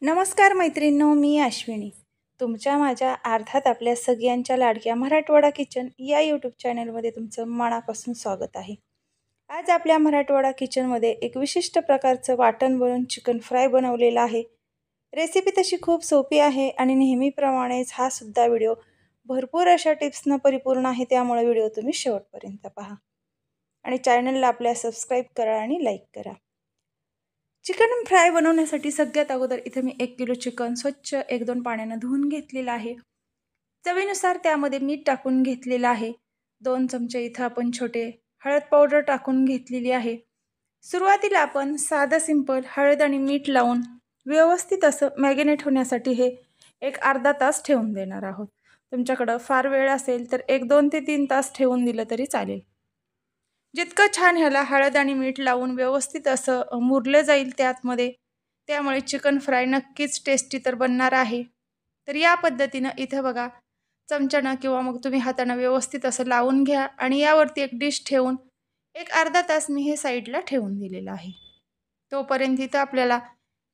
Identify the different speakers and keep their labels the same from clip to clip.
Speaker 1: नमस्कार मैत्रिणींनो, मी अश्विनी. तुमच्या माझ्या अर्थात आपल्या सगळ्यांच्या लाडक्या मराठवाडा किचन या यूट्यूब चॅनलमध्ये तुमचं मनापासून स्वागत आहे. आज आपल्या मराठवाडा किचनमध्ये एक विशिष्ट प्रकारचं वाटण बनवून चिकन फ्राय बनवलेलं आहे. रेसिपी तशी खूप सोपी आहे आणि नेहमीप्रमाणेच हा सुद्धा व्हिडिओ भरपूर अशा टिप्सनं परिपूर्ण आहे. त्यामुळे व्हिडिओ तुम्ही शेवटपर्यंत पहा आणि चॅनलला आपल्या सबस्क्राईब करा आणि लाईक करा. चिकन फ्राय बनवण्यासाठी सगळ्यात अगोदर इथे मी 1 किलो चिकन स्वच्छ 1-2 पाण्यानं धुवून घेतलेलं आहे. चवीनुसार त्यामध्ये मीठ टाकून घेतलेलं आहे. 2 चमचे इथं आपण छोटे हळद पावडर टाकून घेतलेली आहे. सुरुवातीला आपण साधं सिंपल हळद आणि मीठ लावून व्यवस्थित असं मॅरिनेट होण्यासाठी हे एक अर्धा तास ठेवून देणार आहोत. तुमच्याकडं फार वेळ असेल तर 1-2 ते 3 तास ठेवून दिलं तरी चालेल. जितकं छान ह्याला हळद आणि मीठ लावून व्यवस्थित असं मुरलं जाईल त्यामध्ये, त्यामुळे चिकन फ्राय नक्कीच टेस्टी तर बनणार आहे. तर या पद्धतीनं इथं बघा चमच्यानं किंवा मग तुम्ही हातानं व्यवस्थित असं लावून घ्या आणि यावरती एक डिश ठेवून एक अर्धा तास मी हे साईडला ठेवून दिलेलं आहे. तोपर्यंत इथं आपल्याला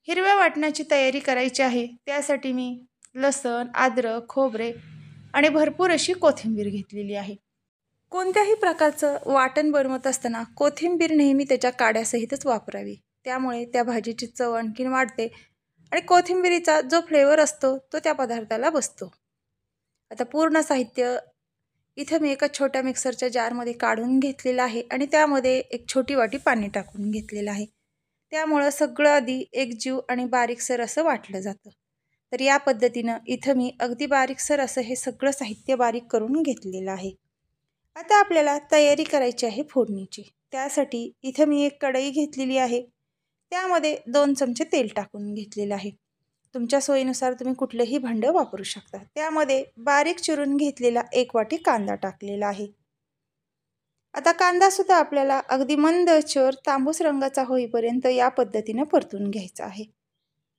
Speaker 1: हिरव्या वाटणाची तयारी करायची आहे. त्यासाठी मी लसण, अद्रक, खोबरे आणि भरपूर अशी कोथिंबीर घेतलेली आहे. कोणत्याही प्रकारचं वाटण बनवत असताना कोथिंबीर नेहमी त्याच्या काड्यासहितच वापरावी. त्यामुळे त्या भाजीची चव आणखीन वाढते आणि कोथिंबीरीचा जो फ्लेवर असतो तो त्या पदार्थाला बसतो. आता पूर्ण साहित्य इथं मी एका छोट्या मिक्सरच्या जारमध्ये काढून घेतलेलं आहे आणि त्यामध्ये एक छोटी वाटी पाणी टाकून घेतलेलं आहे. त्यामुळं सगळं आधी एकजीव आणि बारीकसर असं वाटलं जातं. तर या पद्धतीनं इथं मी अगदी बारीकसर असं हे सगळं साहित्य बारीक करून घेतलेलं आहे. आता आपल्याला तयारी करायची आहे फोडणीची. त्यासाठी इथं मी एक कढई घेतलेली आहे. त्यामध्ये 2 चमचे तेल टाकून घेतलेलं आहे. तुमच्या सोयीनुसार तुम्ही कुठलंही भांडं वापरू शकता. त्यामध्ये बारीक चिरून घेतलेला 1 वाटी कांदा टाकलेला आहे. आता कांदासुद्धा आपल्याला अगदी मंद आचेवर तांबूस रंगाचा होईपर्यंत या पद्धतीनं परतून घ्यायचा आहे.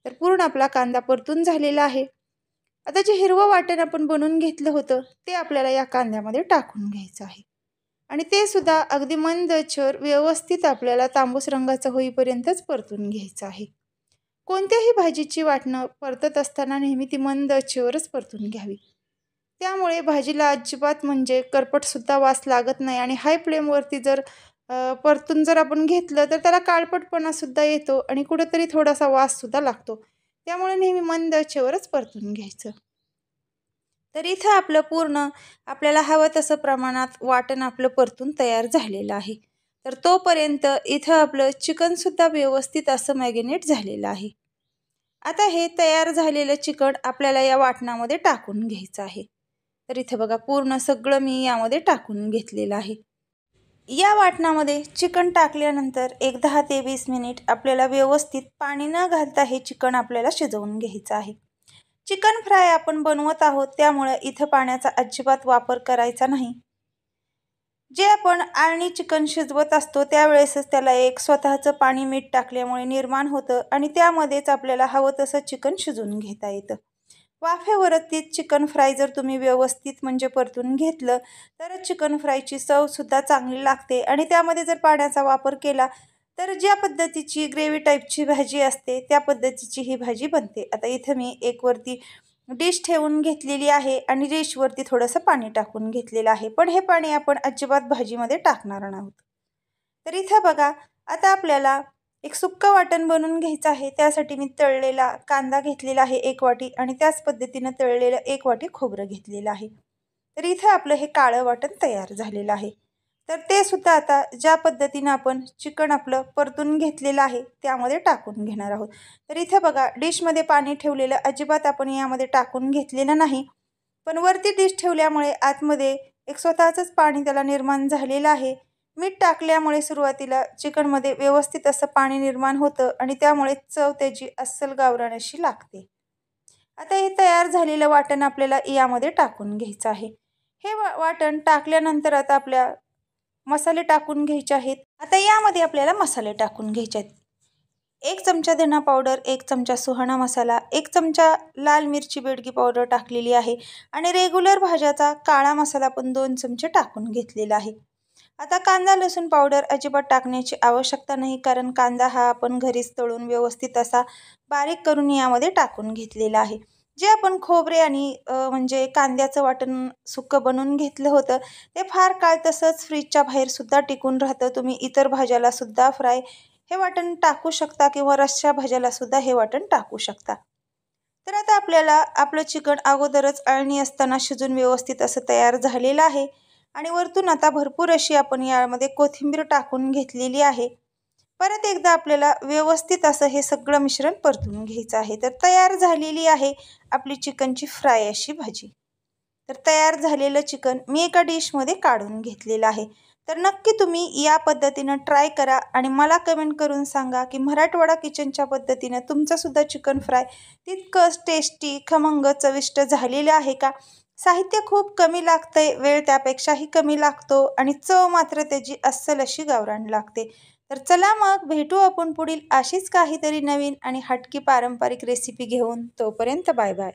Speaker 1: तर पूर्ण आपला कांदा परतून झालेला आहे. आता जे हिरवं वाटण आपण बनवून घेतलं होतं ते आपल्याला या कांद्यामध्ये टाकून घ्यायचं आहे आणि ते सुद्धा अगदी मंद आचेवर व्यवस्थित आपल्याला तांबूस रंगाचं होईपर्यंतच परतून घ्यायचं आहे. कोणत्याही भाजीची वाटणं परतत असताना नेहमी ती मंद आचेवरच परतून घ्यावी. त्यामुळे भाजीला अजिबात म्हणजे करपटसुद्धा वास लागत नाही आणि हाय फ्लेमवरती जर परतून जर आपण घेतलं तर त्याला काळपटपणासुद्धा येतो आणि कुठेतरी थोडासा वाससुद्धा लागतो. त्यामुळे नेहमी मंद आचेवरच परतून घ्यायचं. तर इथं आपलं पूर्ण आपल्याला हवं तसं प्रमाणात वाटण आपलं परतून तयार झालेलं आहे. तर तोपर्यंत इथं आपलं चिकनसुद्धा व्यवस्थित असं मॅरिनेट झालेलं आहे. आता हे तयार झालेलं चिकन आपल्याला या वाटणामध्ये टाकून घ्यायचं आहे. तर इथं बघा पूर्ण सगळं मी यामध्ये टाकून घेतलेलं आहे. या वाटणामध्ये चिकन टाकल्यानंतर एक 10 ते 20 मिनिट आपल्याला व्यवस्थित पाणी न घालता हे चिकन आपल्याला शिजवून घ्यायचं आहे. चिकन फ्राय आपण बनवत आहोत त्यामुळे इथं पाण्याचा अजिबात वापर करायचा नाही. जे आपण आळणी चिकन शिजवत असतो त्यावेळेसच त्याला एक स्वतःचं पाणी मीठ टाकल्यामुळे निर्माण होतं आणि त्यामध्येच आपल्याला हवं तसं चिकन शिजवून घेता येतं. वाफेवरतीच चिकन फ्राय जर तुम्ही व्यवस्थित म्हणजे परतून घेतलं तरच चिकन फ्रायची चवसुद्धा चांगली लागते आणि त्यामध्ये जर पाण्याचा वापर केला तर ज्या पद्धतीची ग्रेव्ही टाईपची भाजी असते त्या पद्धतीची ही भाजी बनते. आता इथं मी एक वरती डिश ठेवून घेतलेली आहे आणि डिशवरती थोडंसं पाणी टाकून घेतलेलं आहे. पण हे पाणी आपण अजिबात भाजीमध्ये टाकणार नाहोत. तर इथं बघा आता आपल्याला एक सुक्कं वाटण बनवून घ्यायचं आहे. त्यासाठी मी तळलेला कांदा घेतलेला आहे 1 वाटी आणि त्याच पद्धतीनं तळलेलं 1 वाटी खोबरं घेतलेलं आहे. तर इथं आपलं हे काळं वाटण तयार झालेलं आहे. तर ते सुद्धा आता ज्या पद्धतीनं आपण चिकन आपलं परतून घेतलेलं आहे त्यामध्ये टाकून घेणार आहोत. तर इथं बघा डिशमध्ये पाणी ठेवलेलं अजिबात आपण यामध्ये टाकून घेतलेलं नाही. पण वरती डिश ठेवल्यामुळे आतमध्ये एक स्वतःचंच पाणी त्याला निर्माण झालेलं आहे. मीठ टाकल्यामुळे सुरुवातीला चिकनमध्ये व्यवस्थित असं पाणी निर्माण होतं आणि त्यामुळे चव त्याची अस्सल गावरान अशी लागते. आता हे तयार झालेलं वाटण आपल्याला यामध्ये टाकून घ्यायचं आहे. हे वाटण टाकल्यानंतर आता आपल्या मसाले टाकून घ्यायचे आहेत. आता यामध्ये आपल्याला मसाले टाकून घ्यायचे आहेत. 1 चमचा धना पावडर, 1 चमचा सुहाणा मसाला, 1 चमचा लाल मिरची बेडगी पावडर टाकलेली आहे आणि रेग्युलर भाज्याचा काळा मसाला पण 2 चमचे टाकून घेतलेला आहे. आता कांदा लसूण पावडर अजिबात टाकण्याची आवश्यकता नाही, कारण कांदा हा आपण घरीच तळून व्यवस्थित असा बारीक करून यामध्ये टाकून घेतलेला आहे. जे आपण खोबरे आणि म्हणजे कांद्याचं वाटण सुक्कं बनवून घेतलं होतं ते फार काळ तसंच फ्रीजच्या बाहेर सुद्धा टिकून राहतं. तुम्ही इतर भाज्याला सुद्धा हे वाटण टाकू शकता किंवा रस्स्या भाज्याला सुद्धा हे वाटण टाकू शकता. तर आता आपल्याला आपलं चिकन अगोदरच अळणी असताना शिजून व्यवस्थित असं तयार झालेलं आहे आणि वरतून आता भरपूर अशी आपण यामध्ये कोथिंबीर टाकून घेतलेली आहे. परत एकदा आपल्याला व्यवस्थित असं हे सगळं मिश्रण परतून घ्यायचं आहे. तर तयार झालेली आहे आपली चिकनची फ्राय अशी भाजी. तर तयार झालेलं चिकन मी एका डिशमध्ये काढून घेतलेलं आहे. तर नक्की तुम्ही या पद्धतीनं ट्राय करा आणि मला कमेंट करून सांगा की मराठवाडा किचनच्या पद्धतीनं तुमचंसुद्धा चिकन फ्राय तितकंच टेस्टी, खमंग, चविष्ट झालेलं आहे का? साहित्य खूप कमी लागतंय, वेळ त्यापेक्षाही कमी लागतो आणि चव मात्र त्याची अस्सल अशी गावरान लागते. तर चला मग भेटू आपण पुढील अशीच काहीतरी नवीन आणि हटकी पारंपरिक रेसिपी घेऊन. तोपर्यंत बाय बाय.